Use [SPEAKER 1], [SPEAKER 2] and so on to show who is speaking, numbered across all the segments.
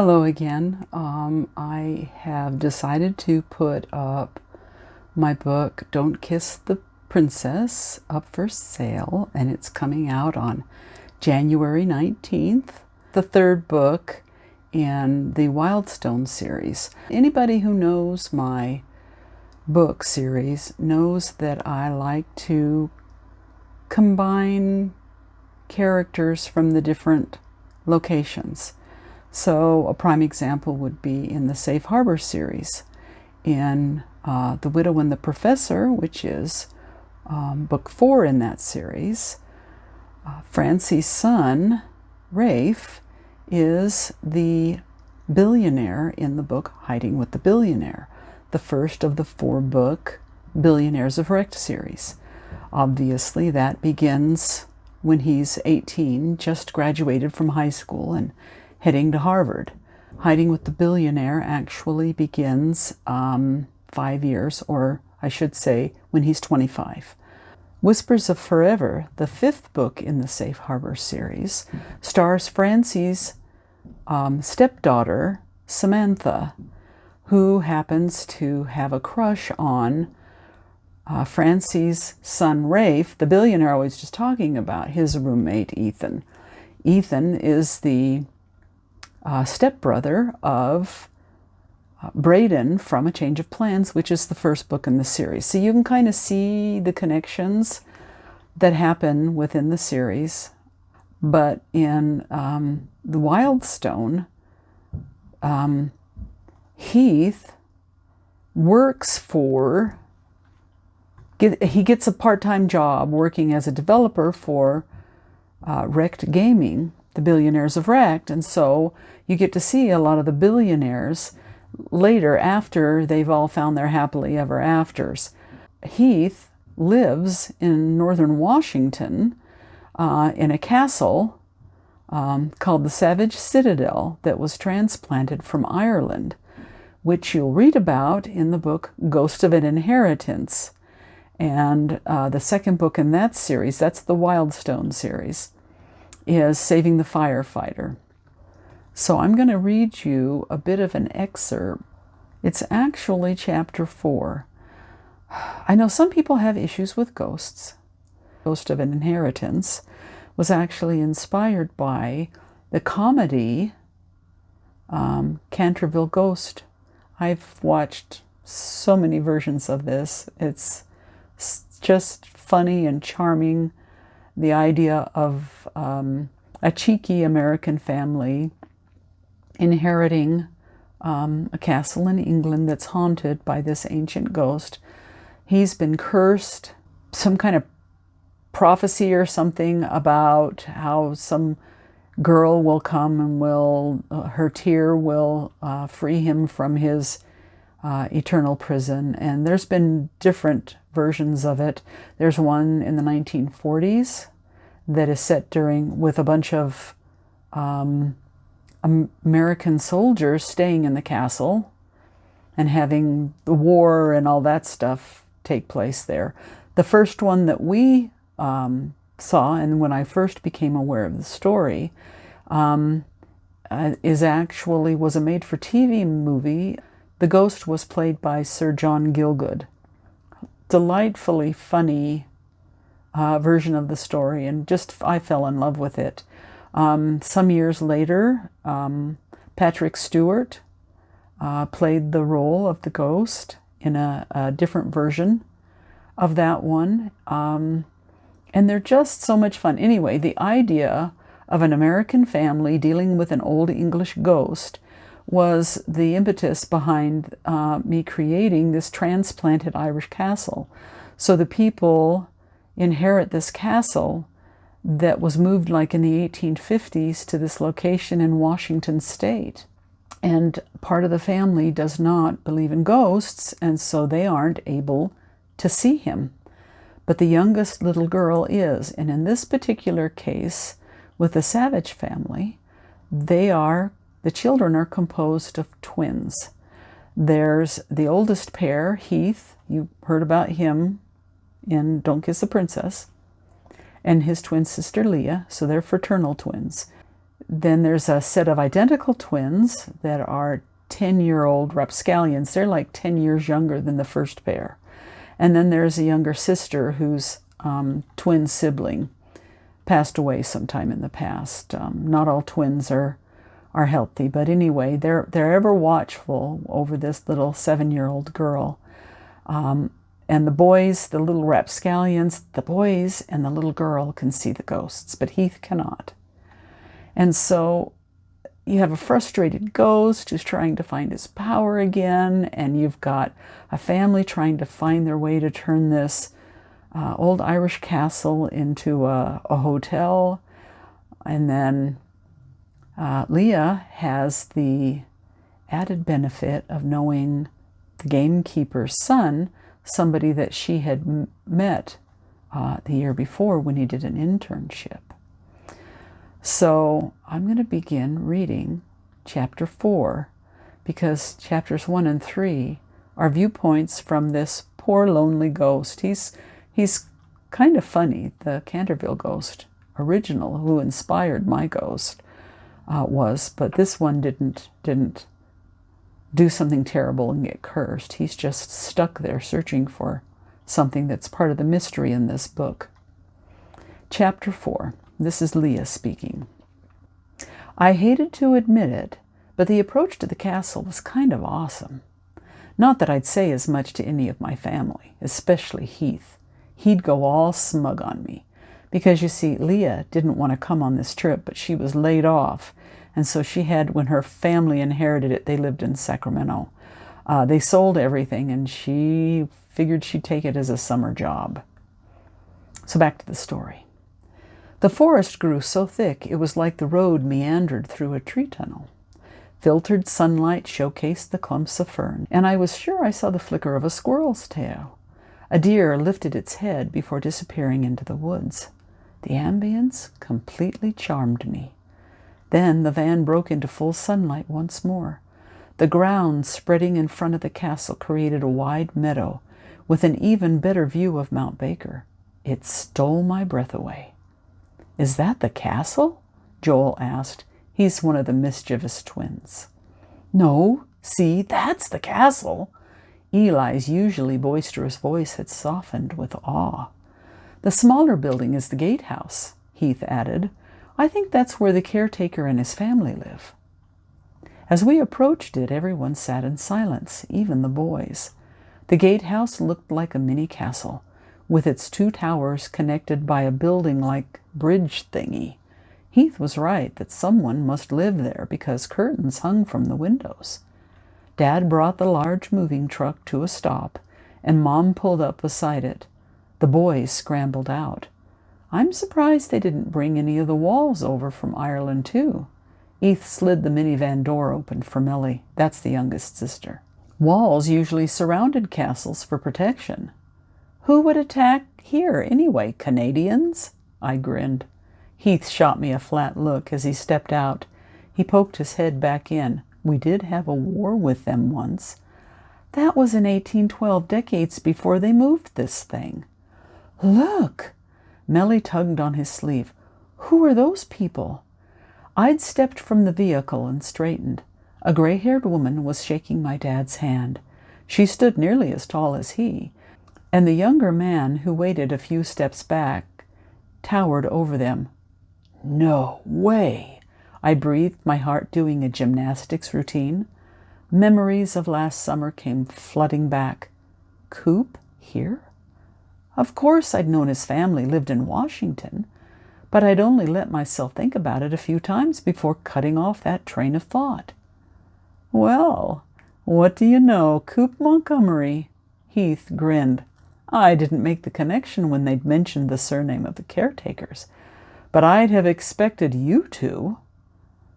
[SPEAKER 1] Hello again. I have decided to put up my book, Don't Kiss the Princess, up for sale, and it's coming out on January 19th, the third book in the Wildstone series. Anybody who knows my book series knows that I like to combine characters from the different locations. So a prime example would be in the Safe Harbor series. In The Widow and the Professor, which is book 4 in that series, Francie's son, Rafe, is the billionaire in the book Hiding with the Billionaire, the first of the 4-book Billionaires of Wrecked series. Obviously, that begins when he's 18, just graduated from high school and heading to Harvard. Hiding with the Billionaire actually begins 5 years, or I should say, when he's 25. Whispers of Forever, the 5th book in the Safe Harbor series, stars Francie's stepdaughter, Samantha, who happens to have a crush on Francie's son, Rafe, the billionaire I was just talking about, his roommate, Ethan. Ethan is the stepbrother of Braden from A Change of Plans, which is the first book in the series. So you can kind of see the connections that happen within the series. But in the Wildstone, Heath works for, he gets a part-time job working as a developer for Wrecked Gaming, the Billionaires of Wrecked, and so you get to see a lot of the billionaires later after they've all found their happily ever afters. Heath lives in northern Washington in a castle called the Savage Citadel that was transplanted from Ireland, which you'll read about in the book Ghost of an Inheritance. And the second book in that series, that's the Wildstone series, is Saving the Firefighter. So I'm going to read you a bit of an excerpt. It's actually chapter 4. I know some people have issues with ghosts. Ghost of an Inheritance was actually inspired by the comedy Canterville Ghost. I've watched so many versions of this. It's just funny and charming. The idea of a cheeky American family inheriting a castle in England that's haunted by this ancient ghost. He's been cursed, some kind of prophecy or something about how some girl will come and will, her tear will free him from his eternal prison. And there's been different versions of it. There's one in the 1940s that is set with a bunch of American soldiers staying in the castle and having the war and all that stuff take place there. The first one that we saw, and when I first became aware of the story, was a made-for-TV movie. The ghost was played by Sir John Gielgud. Delightfully funny version of the story, and just I fell in love with it. Some years later, Patrick Stewart played the role of the ghost in a different version of that one. And they're just so much fun. Anyway, the idea of an American family dealing with an old English ghost was the impetus behind me creating this transplanted Irish castle. So the people inherit this castle that was moved like in the 1850s to this location in Washington state. And part of the family does not believe in ghosts, and so they aren't able to see him. But the youngest little girl is. And in this particular case, with the Savage family, the children are composed of twins. There's the oldest pair, Heath, you heard about him in Don't Kiss the Princess, and his twin sister Leah, so they're fraternal twins. then there's a set of identical twins that are 10-year-old rapscallions. They're like 10 years younger than the first pair. And then there's a younger sister whose twin sibling passed away sometime in the past. Not all twins are healthy, but anyway, they're ever watchful over this little 7-year-old girl. And the boys, the little rapscallions, the boys and the little girl can see the ghosts, but Heath cannot. And so you have a frustrated ghost who's trying to find his power again, and you've got a family trying to find their way to turn this old Irish castle into a hotel. And then Leah has the added benefit of knowing the gamekeeper's son, somebody that she had met the year before when he did an internship. So I'm going to begin reading chapter 4, because chapters 1 and 3 are viewpoints from this poor lonely ghost. He's kind of funny. The Canterville ghost original, who inspired my ghost, was, but this one didn't do something terrible and get cursed. He's just stuck there searching for something that's part of the mystery in this book. Chapter 4. This is Leah speaking. I hated to admit it, but the approach to the castle was kind of awesome. Not that I'd say as much to any of my family, especially Heath. He'd go all smug on me, because you see, Leah didn't want to come on this trip, but she was laid off, and so she had, when her family inherited it, they lived in Sacramento. They sold everything, and she figured she'd take it as a summer job. So back to the story. The forest grew so thick it was like the road meandered through a tree tunnel. Filtered sunlight showcased the clumps of fern, and I was sure I saw the flicker of a squirrel's tail. A deer lifted its head before disappearing into the woods. The ambience completely charmed me. Then the van broke into full sunlight once more. The ground spreading in front of the castle created a wide meadow with an even better view of Mount Baker. It stole my breath away. "Is that the castle?" Joel asked. He's one of the mischievous twins. "No, see, that's the castle." Eli's usually boisterous voice had softened with awe. "The smaller building is the gatehouse," Heath added. "I think that's where the caretaker and his family live." As we approached it, everyone sat in silence, even the boys. The gatehouse looked like a mini castle, with its 2 towers connected by a building-like bridge thingy. Heath was right that someone must live there because curtains hung from the windows. Dad brought the large moving truck to a stop, and Mom pulled up beside it. The boys scrambled out. I'm surprised they didn't bring any of the Walls over from Ireland, too. Heath slid the minivan door open for Millie. That's the youngest sister. Walls usually surrounded castles for protection. Who would attack here anyway, Canadians? I grinned. Heath shot me a flat look as he stepped out. He poked his head back in. We did have a war with them once. That was in 1812, decades before they moved this thing. Look! Melly tugged on his sleeve. Who are those people? I'd stepped from the vehicle and straightened. A gray-haired woman was shaking my dad's hand. She stood nearly as tall as he, and the younger man, who waited a few steps back, towered over them. No way! I breathed, my heart doing a gymnastics routine. Memories of last summer came flooding back. Coop here? Of course I'd known his family lived in Washington, but I'd only let myself think about it a few times before cutting off that train of thought. Well, what do you know, Coop Montgomery? Heath grinned. I didn't make the connection when they'd mentioned the surname of the caretakers, but I'd have expected you to.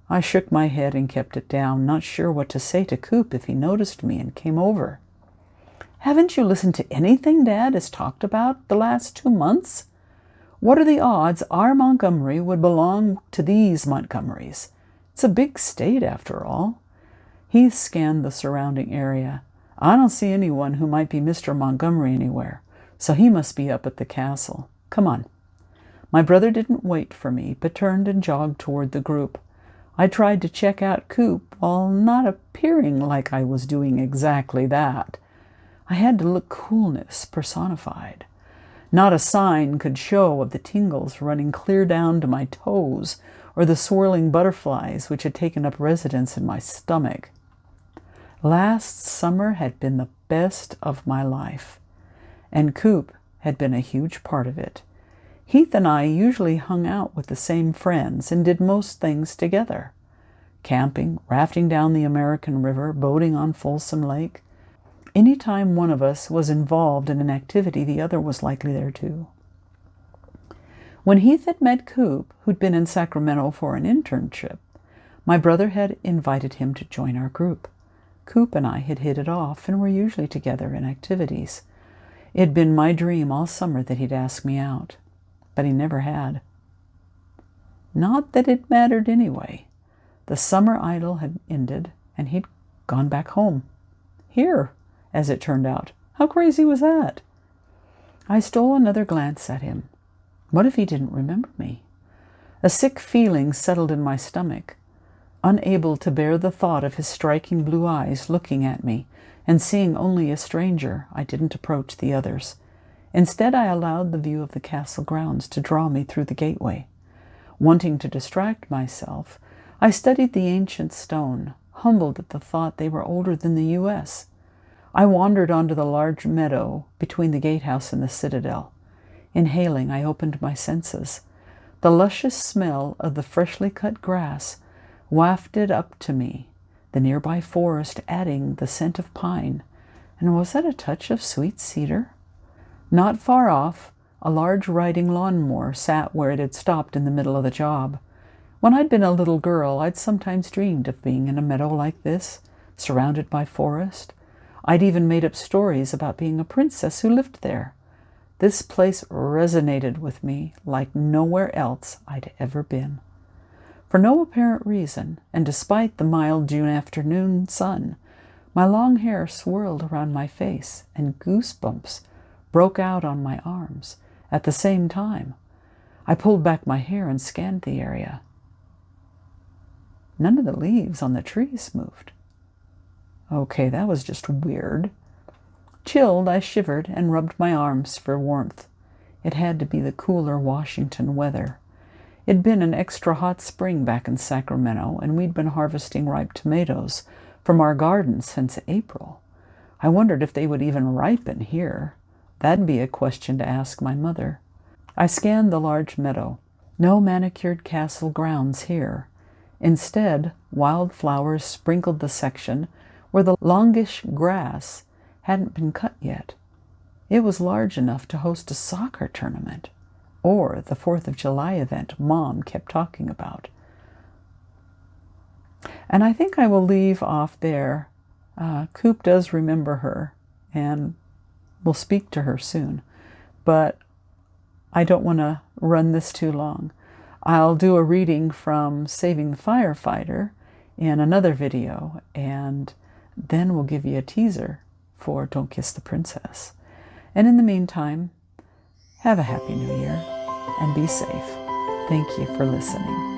[SPEAKER 1] I shook my head and kept it down, not sure what to say to Coop if he noticed me and came over. Haven't you listened to anything Dad has talked about the last 2 months? What are the odds our Montgomery would belong to these Montgomerys? It's a big state, after all. He scanned the surrounding area. I don't see anyone who might be Mr. Montgomery anywhere, so he must be up at the castle. Come on. My brother didn't wait for me, but turned and jogged toward the group. I tried to check out Coop while not appearing like I was doing exactly that. I had to look coolness personified. Not a sign could show of the tingles running clear down to my toes or the swirling butterflies which had taken up residence in my stomach. Last summer had been the best of my life, and Coop had been a huge part of it. Heath and I usually hung out with the same friends and did most things together. Camping, rafting down the American River, boating on Folsom Lake. Any time one of us was involved in an activity, the other was likely there too. When Heath had met Coop, who'd been in Sacramento for an internship, my brother had invited him to join our group. Coop and I had hit it off and were usually together in activities. It had been my dream all summer that he'd ask me out, but he never had. Not that it mattered anyway. The summer idyll had ended, and he'd gone back home. Here, as it turned out. How crazy was that? I stole another glance at him. What if he didn't remember me? A sick feeling settled in my stomach. Unable to bear the thought of his striking blue eyes looking at me, and seeing only a stranger, I didn't approach the others. Instead, I allowed the view of the castle grounds to draw me through the gateway. Wanting to distract myself, I studied the ancient stone, humbled at the thought they were older than the U.S. I wandered onto the large meadow between the gatehouse and the citadel. Inhaling, I opened my senses. The luscious smell of the freshly cut grass wafted up to me, the nearby forest adding the scent of pine. And was that a touch of sweet cedar? Not far off, a large riding lawnmower sat where it had stopped in the middle of the job. When I'd been a little girl, I'd sometimes dreamed of being in a meadow like this, surrounded by forest. I'd even made up stories about being a princess who lived there. This place resonated with me like nowhere else I'd ever been. For no apparent reason, and despite the mild June afternoon sun, my long hair swirled around my face, and goosebumps broke out on my arms at the same time. I pulled back my hair and scanned the area. None of the leaves on the trees moved. Okay, that was just weird. Chilled, I shivered and rubbed my arms for warmth. It had to be the cooler Washington weather. It'd been an extra hot spring back in Sacramento, and we'd been harvesting ripe tomatoes from our garden since April. I wondered if they would even ripen here. That'd be a question to ask my mother. I scanned the large meadow. No manicured castle grounds here. Instead, wildflowers sprinkled the section where the longish grass hadn't been cut yet. It was large enough to host a soccer tournament, or the 4th of July event Mom kept talking about. And I think I will leave off there. Coop does remember her, and we'll speak to her soon. But I don't want to run this too long. I'll do a reading from Saving the Firefighter in another video, and then we'll give you a teaser for Don't Kiss the Princess. And in the meantime, have a happy new year and be safe. Thank you for listening.